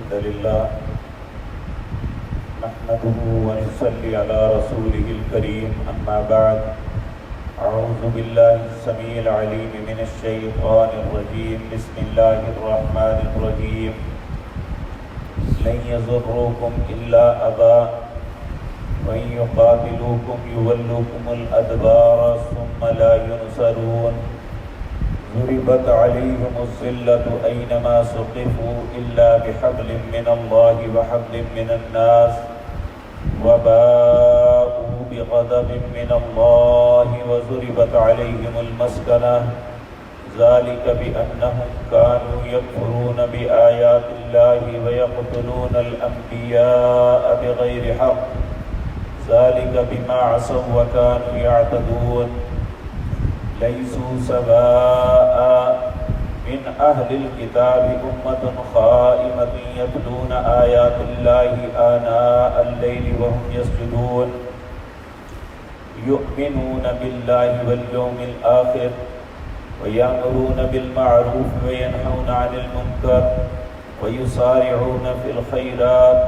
الحمد لله نحمده ونصلي على رسوله الكريم أما بعد أعوذ بالله السميع العليم من الشيطان الرجيم بسم الله الرحمن الرحيم لن يضروكم إلا أذى وإن يقاتلوكم يولوكم الأدبار ثم لا ينصرون ضربت عليهم الذلة أينما ثقفوا إلا بحبل من الله وحبل من الناس وباءوا بغضب من الله وضربت عليهم المسكنة ذلك بأنهم كانوا يكفرون بآيات الله ويقتلون الأنبياء بغير حق ذلك بما عصوا وكانوا يعتدون ليسوا سواء من أهل الكتاب أمة قائمة يتلون آيات الله آناء الليل وهم يسجدون يؤمنون بالله واليوم الآخر ويأمرون بالمعروف وينهون عن المنكر ويسارعون في الخيرات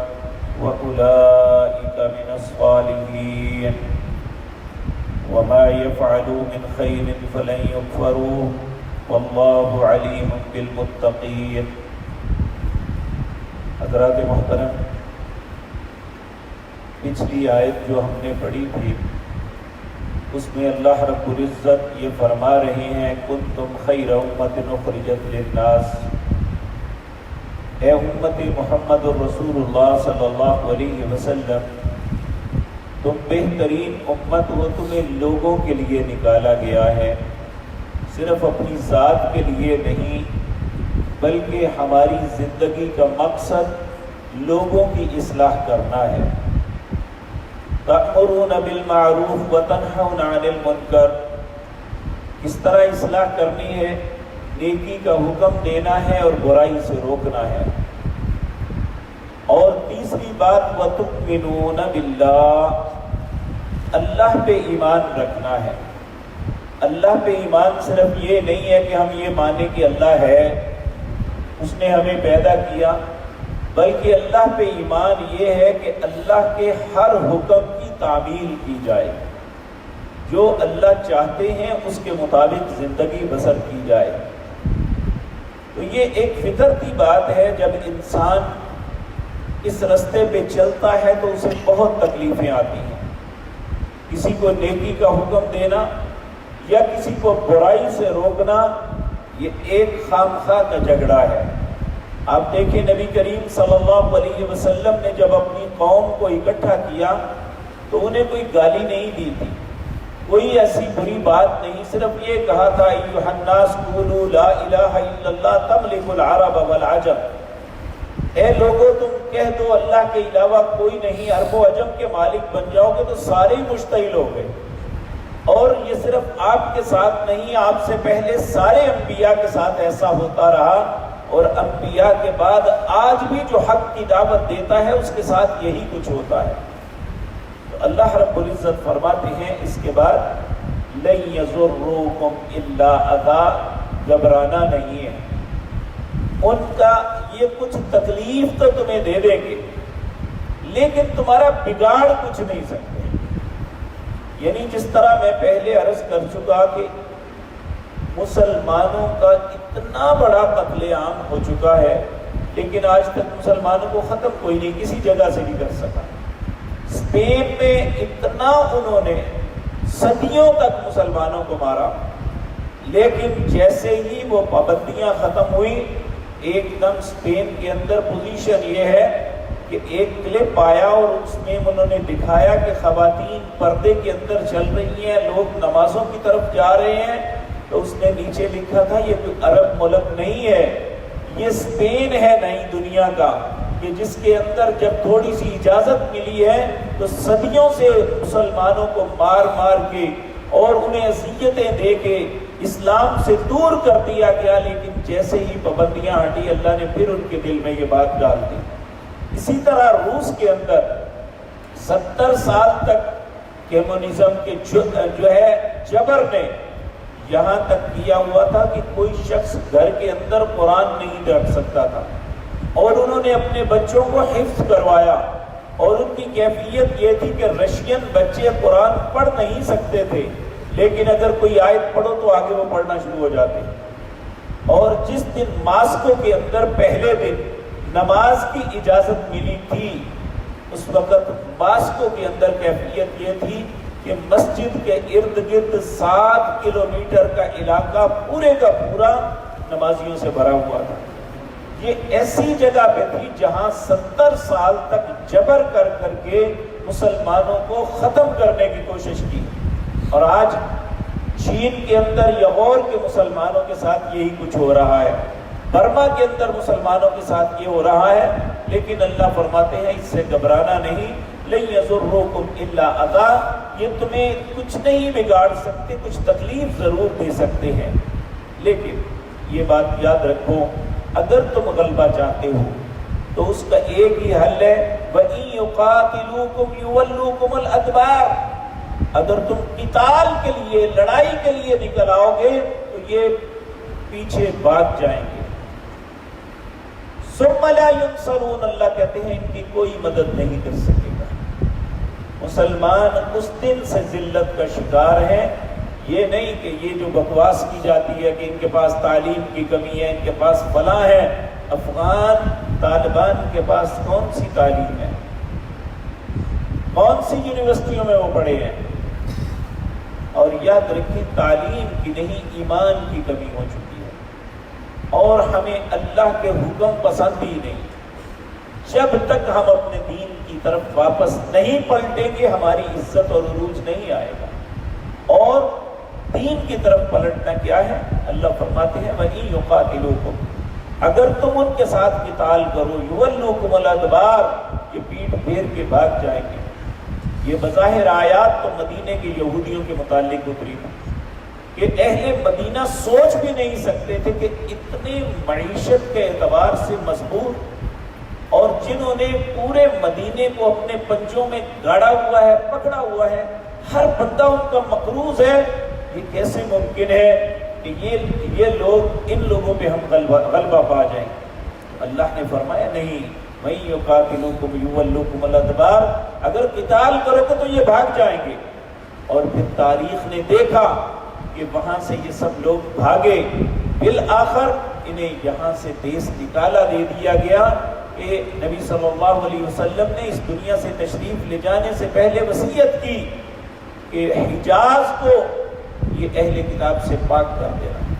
وأولئك من الصالحين وما يفعلوا من خير فلن يكفروه والله عليم بالمتقين. حضرات محترم، پچھلی آیت جو ہم نے پڑھی تھی اس میں اللہ رب العزت یہ فرما رہے ہیں کنتم خیر امت اخرجت للناس، اے امت محمد الرسول اللہ صلی اللہ علیہ وسلم تم بہترین امت ہو، تمہیں لوگوں کے لیے نکالا گیا ہے، صرف اپنی ذات کے لیے نہیں بلکہ ہماری زندگی کا مقصد لوگوں کی اصلاح کرنا ہے۔ تأمرون بالمعروف وتنہون عن المنکر، کس طرح اصلاح کرنی ہے؟ نیکی کا حکم دینا ہے اور برائی سے روکنا ہے۔ اور تیسری بات وَتُؤْمِنُونَ بِاللَّهِ، اللہ پہ ایمان رکھنا ہے۔ اللہ پہ ایمان صرف یہ نہیں ہے کہ ہم یہ مانیں کہ اللہ ہے، اس نے ہمیں پیدا کیا، بلکہ اللہ پہ ایمان یہ ہے کہ اللہ کے ہر حکم کی تعمیل کی جائے، جو اللہ چاہتے ہیں اس کے مطابق زندگی بسر کی جائے۔ تو یہ ایک فطرتی بات ہے، جب انسان اس رستے پہ چلتا ہے تو اسے بہت تکلیفیں آتی ہیں۔ کسی کو نیکی کا حکم دینا یا کسی کو برائی سے روکنا یہ ایک خامخواہ کا جھگڑا ہے۔ آپ دیکھیں نبی کریم صلی اللہ علیہ وسلم نے جب اپنی قوم کو اکٹھا کیا تو انہیں کوئی گالی نہیں دی تھی، کوئی ایسی بری بات نہیں، صرف یہ کہا تھا ایھا الناس قولوا لا الہ الا اللہ تملک العرب والعجم، اے لوگوں تم کہہ دو اللہ کے علاوہ کوئی نہیں، عرب و عجم کے مالک بن جاؤ گے تو سارے ہی مشتعل ہو گئے۔ اور یہ صرف آپ کے ساتھ نہیں، آپ سے پہلے سارے انبیاء کے ساتھ ایسا ہوتا رہا، اور انبیاء کے بعد آج بھی جو حق کی دعوت دیتا ہے اس کے ساتھ یہی کچھ ہوتا ہے۔ تو اللہ رب العزت فرماتے ہیں اس کے بعد لن یضروکم الا اذی، گھبرانا نہیں ہے، ان کا یہ کچھ تکلیف تو تمہیں دے دیں گے لیکن تمہارا بگاڑ کچھ نہیں سکتے۔ یعنی جس طرح میں پہلے عرض کر چکا کہ مسلمانوں کا اتنا بڑا قتل عام ہو چکا ہے لیکن آج تک مسلمانوں کو ختم کوئی نہیں کسی جگہ سے نہیں کر سکا۔ اسپین میں اتنا انہوں نے صدیوں تک مسلمانوں کو مارا، لیکن جیسے ہی وہ پابندیاں ختم ہوئی ایک دم اسپین کے اندر پوزیشن یہ ہے کہ ایک کلپ آیا اور اس میں انہوں نے دکھایا کہ خواتین پردے کے اندر چل رہی ہیں، لوگ نمازوں کی طرف جا رہے ہیں، تو اس نے نیچے لکھا تھا یہ کوئی عرب ملک نہیں ہے، یہ اسپین ہے نئی دنیا کا، کہ جس کے اندر جب تھوڑی سی اجازت ملی ہے تو صدیوں سے مسلمانوں کو مار مار کے اور انہیں اذیتیں دے کے اسلام سے دور کر دیا گیا، لیکن جیسے ہی پابندیاں ہٹی اللہ نے پھر ان کے دل میں یہ بات ڈال دی۔ اسی طرح روس کے اندر 70 سال تک کمیونزم کے جو ہے جبر نے یہاں تک کیا ہوا تھا کہ کوئی شخص گھر کے اندر قرآن نہیں رکھ سکتا تھا، اور انہوں نے اپنے بچوں کو حفظ کروایا، اور ان کی کیفیت یہ تھی کہ رشین بچے قرآن پڑھ نہیں سکتے تھے، لیکن اگر کوئی آیت پڑھو تو آگے وہ پڑھنا شروع ہو جاتے۔ اور جس دن ماسکو کے اندر پہلے دن نماز کی اجازت ملی تھی، اس وقت ماسکو کے اندر کیفیت یہ تھی کہ مسجد کے ارد گرد 7 کلومیٹر کا علاقہ پورے کا پورا نمازیوں سے بھرا ہوا تھا۔ یہ ایسی جگہ پہ تھی جہاں 70 سال تک جبر کر کر کے مسلمانوں کو ختم کرنے کی کوشش کی، اور آج چین کے اندر یغور کے مسلمانوں کے ساتھ یہی کچھ ہو رہا ہے، برما کے اندر مسلمانوں کے ساتھ یہ ہو رہا ہے، لیکن اللہ فرماتے ہیں اس سے گھبرانا نہیں، لن یضرکم الا اذی، یہ تمہیں کچھ نہیں بگاڑ سکتے، کچھ تکلیف ضرور دے سکتے ہیں، لیکن یہ بات یاد رکھو اگر تم غلبہ چاہتے ہو تو اس کا ایک ہی حل ہے، وَإِن يُقَاتِلُوكُمْ يُوَلُّوكُمُ الْأَدْبَارَ، اگر تم قتال کے لیے، لڑائی کے لیے نکل آؤ گے تو یہ پیچھے بھاگ جائیں گے۔ ثُمَّ لَا يُنصَرُونَ، اللہ کہتے ہیں ان کی کوئی مدد نہیں کر سکے گا۔ مسلمان اس دن سے ذلت کا شکار ہیں، یہ نہیں کہ یہ جو بکواس کی جاتی ہے کہ ان کے پاس تعلیم کی کمی ہے، ان کے پاس فلاں ہے۔ افغان طالبان کے پاس کون سی تعلیم ہے؟ کون سی یونیورسٹیوں میں وہ پڑھے ہیں؟ اور یاد رکھیں تعلیم کی نہیں، ایمان کی کمی ہو چکی ہے، اور ہمیں اللہ کے حکم پسند ہی نہیں۔ جب تک ہم اپنے دین کی طرف واپس نہیں پلٹیں گے ہماری عزت اور عروج نہیں آئے گا۔ اور دین کی طرف پلٹنا کیا ہے؟ اللہ فرماتے ہیں وَإِن يُقَاتِلُوكُمْ، اگر تم ان کے ساتھ قتال کرو، يُوَلُّوكُمُ الْأَدْبَارَ، یہ پیٹھ پھیر کے بھاگ جائیں گے۔ یہ بظاہر آیات تو مدینے کے یہودیوں کے متعلق اتری ہیں کہ اہل مدینہ سوچ بھی نہیں سکتے تھے کہ اتنے معیشت کے اعتبار سے مضبوط، اور جنہوں نے پورے مدینے کو اپنے پنجوں میں گاڑا ہوا ہے، پکڑا ہوا ہے، ہر بندہ ان کا مقروض ہے، یہ کیسے ممکن ہے کہ یہ لوگ، ان لوگوں پہ ہم غلبہ پا جائیں؟ اللہ نے فرمایا نہیں، وَإِن يُقَاتِلُوكُمْ يُوَلُّوكُمُ الْأَدْبَارَ، اگر قتال کرو گے تو یہ بھاگ جائیں گے۔ اور پھر تاریخ نے دیکھا کہ وہاں سے یہ سب لوگ بھاگے، بالآخر انہیں یہاں سے دیس نکالا دے دیا گیا کہ نبی صلی اللہ علیہ وسلم نے اس دنیا سے تشریف لے جانے سے پہلے وصیت کی کہ حجاز کو یہ اہل کتاب سے پاک کر دینا،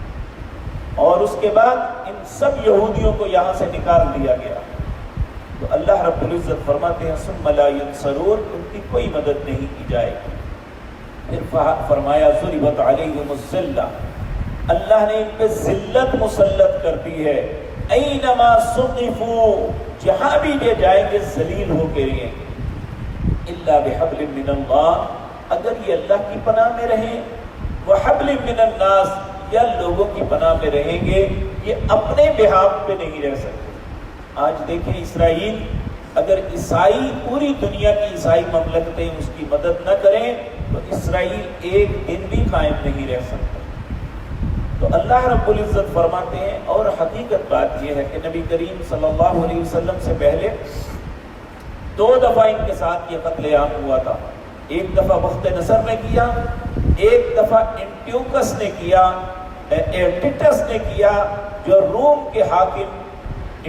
اور اس کے بعد ان سب یہودیوں کو یہاں سے نکال دیا گیا۔ تو اللہ رب العزت فرماتے ہیں ثم لا ينصرون، ان کی کوئی مدد نہیں کی جائے گی۔ پھر فرمایا ضربت علیہم الذلہ، اللہ نے ان پہ ذلت مسلط کر دی ہے، اینما ثقفوا، جہاں بھی یہ جائیں گے ذلیل ہو کے رہیں گے، الا بحبل من اللہ، اگر یہ اللہ کی پناہ میں رہیں، وحبل من الناس، یا لوگوں کی پناہ میں رہیں گے، یہ اپنے بہاف پہ نہیں رہ سکتے۔ آج دیکھیں اسرائیل، اگر عیسائی، پوری دنیا کی عیسائی مملکتیں اس کی مدد نہ کریں تو اسرائیل ایک دن بھی قائم نہیں رہ سکتا۔ تو اللہ رب العزت فرماتے ہیں، اور حقیقت بات یہ ہے کہ نبی کریم صلی اللہ علیہ وسلم سے پہلے 2 دفعہ ان کے ساتھ یہ قتل عام ہوا تھا۔ ایک دفعہ بخت نصر نے کیا، ایک دفعہ انٹیوکس نے کیا، ٹیٹس نے کیا، جو روم کے حاکم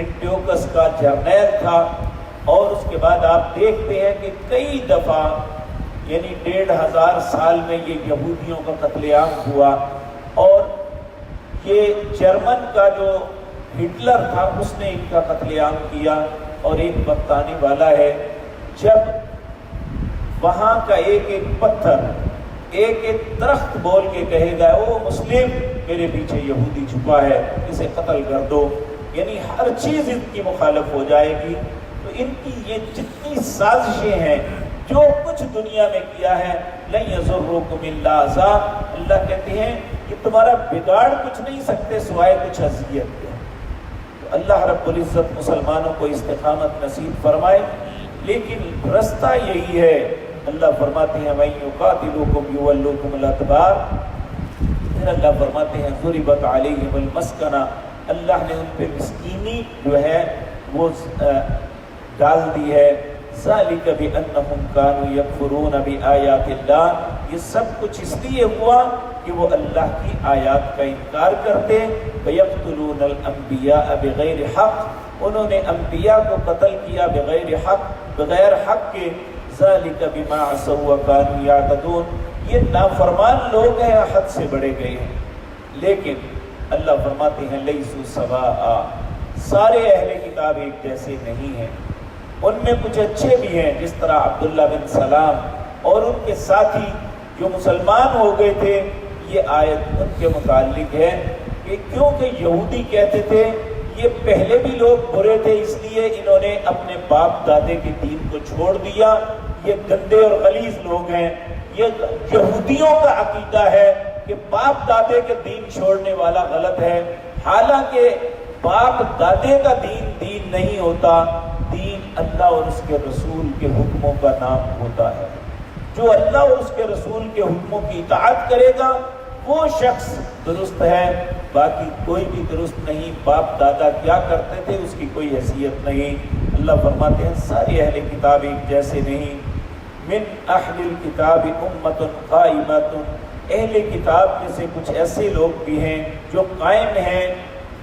انٹیوکس کا جرنیل تھا۔ اور اس کے بعد آپ دیکھتے ہیں کہ کئی دفعہ، یعنی 1500 سال میں یہ یہودیوں کا قتل عام ہوا۔ اور یہ جرمن کا جو ہٹلر تھا اس نے ان کا قتل عام کیا، اور ایک بتانے والا ہے، جب وہاں کا ایک ایک پتھر، ایک ایک درخت بول کے کہے گا او مسلم، میرے پیچھے یہودی چھپا ہے، اسے قتل کر دو، یعنی ہر چیز ان کی مخالف ہو جائے گی۔ تو ان کی یہ جتنی سازشیں ہیں، جو کچھ دنیا میں کیا ہے، لن یضرکم الا اذی، اللہ کہتے ہیں کہ تمہارا بگاڑ کچھ نہیں سکتے سوائے کچھ اذیت کے۔ تو اللہ رب العزت مسلمانوں کو استقامت نصیب فرمائے، لیکن رستہ یہی ہے۔ اللہ فرماتے ہیں وَإِن يُقَاتِلُوكُمْ يُوَلُّوكُمُ الْأَدْبَارَ، پھر اللہ فرماتے ہیں ضُرِبَتْ عَلَيْهِمُ الْمَسْكَنَةُ، اللہ نے ان پہ مسکینی جو ہے وہ ڈال دی ہے۔ ذالک بأنہم کانوا یکفرون بآیات اللہ، یہ سب کچھ اس لیے ہوا کہ وہ اللہ کی آیات کا انکار کرتے۔ وَيَقْتُلُونَ الْأَنْبِيَاءَ بِغَيْرِ حق، انہوں نے انبیاء کو قتل کیا بغیر حق، بغیر حق کے۔ ذَلِكَ بِمَا عَصَوْا وَكَانُوا يَعْتَدُونَ، یہ نافرمان لوگ ہیں، حد سے بڑھے گئے ہیں۔ لیکن اللہ فرماتے ہیں لیسوا سواء، سارے اہل کتاب ایک جیسے نہیں ہیں، ان میں کچھ اچھے بھی ہیں، جس طرح عبداللہ بن سلام اور ان کے ساتھی جو مسلمان ہو گئے تھے۔ یہ آیت ان کے متعلق ہے کہ کیونکہ یہودی کہتے تھے یہ پہلے بھی لوگ برے تھے، اس لیے انہوں نے اپنے باپ دادے کے دین کو چھوڑ دیا، یہ گندے اور غلیظ لوگ ہیں۔ یہ یہودیوں کا عقیدہ ہے کہ باپ دادے کے دین چھوڑنے والا غلط ہے، حالانکہ باپ دادے کا دین دین نہیں ہوتا، دین اللہ اور اس کے رسول کے حکموں کا نام ہوتا ہے۔ جو اللہ اور اس کے رسول کے حکموں کی اطاعت کرے گا وہ شخص درست ہے، باقی کوئی بھی درست نہیں۔ باپ دادا کیا کرتے تھے اس کی کوئی حیثیت نہیں۔ اللہ فرماتے ہیں سارے اہل کتاب ایک جیسے نہیں۔ من اہل الکتاب امۃ قائمۃ، اہل کتاب میں سے کچھ ایسے لوگ بھی ہیں جو قائم ہیں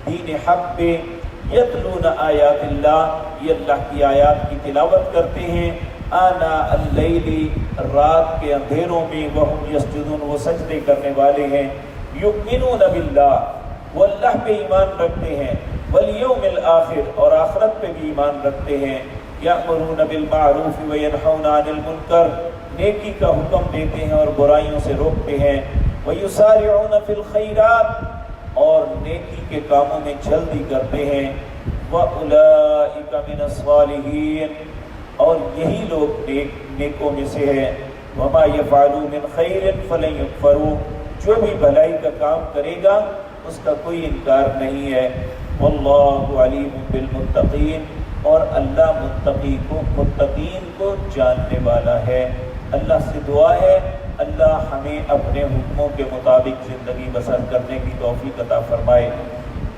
دین حق پہ۔ یتلون آیات اللہ، یہ اللہ کی آیات کی تلاوت کرتے ہیں۔ آناء اللیل، رات کے اندھیروں میں۔ وہم یسجدون، وہ سجدے کرنے والے ہیں۔ یؤمنون باللہ، وہ اللہ پہ ایمان رکھتے ہیں۔ والیوم الآخر، اور آخرت پہ بھی ایمان رکھتے ہیں۔ یأمرون بالمعروف وینہون عن المنکر، نیکی کا حکم دیتے ہیں اور برائیوں سے روکتے ہیں۔ ویسارعون فی الخیرات، اور نیکی کے کاموں میں جلدی کرتے ہیں۔ وَأُولَئِكَ مِنَ الصَّالِحِينَ، اور یہی لوگ نیکوں میں سے ہیں۔ وَمَا يَفْعَلُوا مِنْ خَيْرٍ فَلَنْ يُكْفَرُوا، جو بھی بھلائی کا کام کرے گا اس کا کوئی انکار نہیں ہے۔ وَاللَّهُ عَلِيمٌ بِالْمُتَّقِينَ، اور اللہ متقین کو جاننے والا ہے۔ اللہ سے دعا ہے اللہ ہمیں اپنے حکموں کے مطابق زندگی بسر کرنے کی توفیق عطا فرمائے۔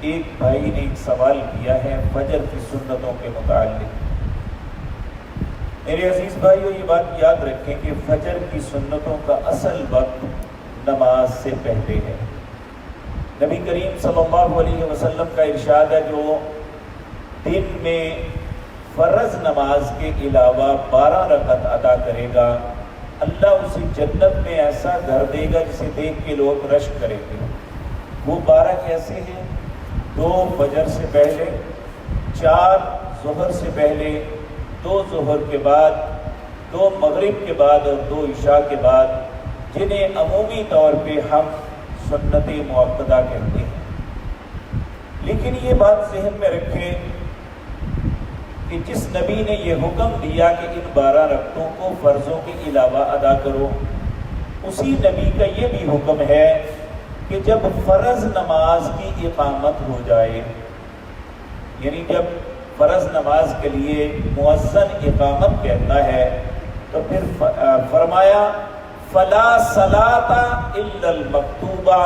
ایک بھائی نے ایک سوال کیا ہے فجر کی سنتوں کے متعلق۔ میرے عزیز بھائیو، یہ بات یاد رکھیں کہ فجر کی سنتوں کا اصل وقت نماز سے پہلے ہے۔ نبی کریم صلی اللہ علیہ وسلم کا ارشاد ہے جو دن میں فرض نماز کے علاوہ 12 رکعت ادا کرے گا، اللہ اسے جنت میں ایسا گھر دے گا جسے دیکھ کے لوگ رشک کریں گے۔ وہ 12 کیسے ہیں؟ 2 فجر سے پہلے، 4 ظہر سے پہلے، 2 ظہر کے بعد، 2 مغرب کے بعد اور 2 عشاء کے بعد، جنہیں عمومی طور پہ ہم سنت مؤکدہ کہتے ہیں۔ لیکن یہ بات ذہن میں رکھیں کہ جس نبی نے یہ حکم دیا کہ ان 12 رکعتوں کو فرضوں کے علاوہ ادا کرو، اسی نبی کا یہ بھی حکم ہے کہ جب فرض نماز کی اقامت ہو جائے، یعنی جب فرض نماز کے لیے مؤذن اقامت کہتا ہے تو پھر فرمایا فلا صلاۃ الا المکتوبہ،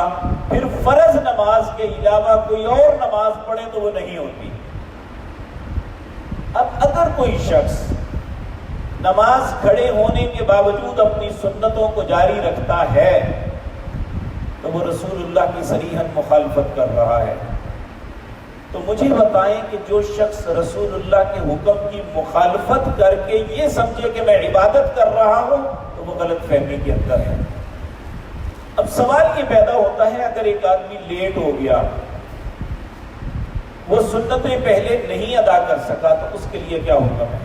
پھر فرض نماز کے علاوہ کوئی اور نماز پڑھے تو وہ نہیں ہوتی۔ اب اگر کوئی شخص نماز کھڑے ہونے کے باوجود اپنی سنتوں کو جاری رکھتا ہے تو وہ رسول اللہ کی صریحاً مخالفت کر رہا ہے۔ تو مجھے بتائیں کہ جو شخص رسول اللہ کے حکم کی مخالفت کر کے یہ سمجھے کہ میں عبادت کر رہا ہوں تو وہ غلط فہمی کے اندر ہے۔ اب سوال یہ پیدا ہوتا ہے اگر ایک آدمی لیٹ ہو گیا، وہ سنتیں پہلے نہیں ادا کر سکا تو اس کے لیے کیا حکم ہے؟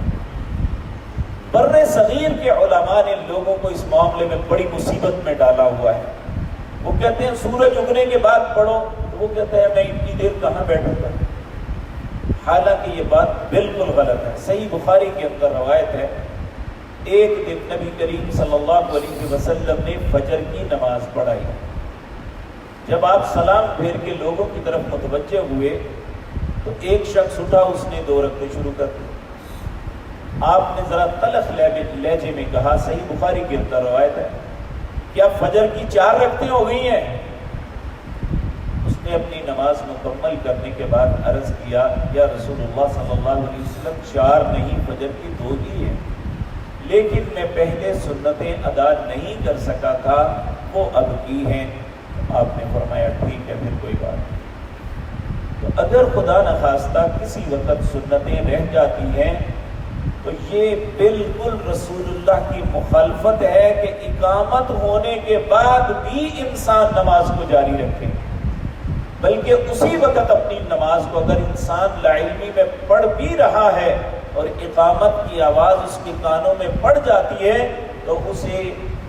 بر صغیر کے علماء نے لوگوں کو اس معاملے میں بڑی مصیبت میں ڈالا ہوا ہے۔ وہ کہتے ہیں سورج اگنے کے بعد پڑھو، تو وہ کہتے ہیں میں اتنی دیر کہاں بیٹھوں گا، حالانکہ یہ بات بالکل غلط ہے۔ صحیح بخاری کے اندر روایت ہے، ایک دن نبی کریم صلی اللہ علیہ وسلم نے فجر کی نماز پڑھائی۔ جب آپ سلام پھیر کے لوگوں کی طرف متوجہ ہوئے تو ایک شخص اٹھا، اس نے 2 رکعتیں شروع کر دی۔ آپ نے ذرا تلخ لہجے میں کہا، صحیح بخاری کے اندر روایت ہے، کیا فجر کی 4 رکعتیں ہو گئی ہیں؟ اس نے نے اپنی نماز مکمل کرنے کے بعد عرض کیا یا رسول اللہ صلی اللہ علیہ وسلم 4 نہیں فجر کی 2 ہی ہیں، لیکن میں پہلے سنتیں ادا نہیں کر سکا تھا، وہ اب کی ہیں۔ آپ نے فرمایا ٹھیک ہے، پھر کوئی بات نہیں۔ تو اگر خدا نخواستہ کسی وقت سنتیں رہ جاتی ہیں تو یہ بالکل رسول اللہ کی مخالفت ہے کہ اقامت ہونے کے بعد بھی انسان نماز کو جاری رکھے، بلکہ اسی وقت اپنی نماز کو اگر انسان لاعلمی میں پڑھ بھی رہا ہے اور اقامت کی آواز اس کے کانوں میں پڑ جاتی ہے تو اسے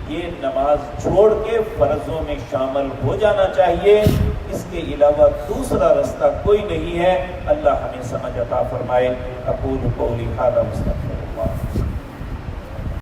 یہ نماز چھوڑ کے فرضوں میں شامل ہو جانا چاہیے۔ اس کے علاوہ دوسرا رستہ کوئی نہیں ہے۔ اللہ ہمیں سمجھ عطا فرمائے۔ اقول قولی ھذا واستغفر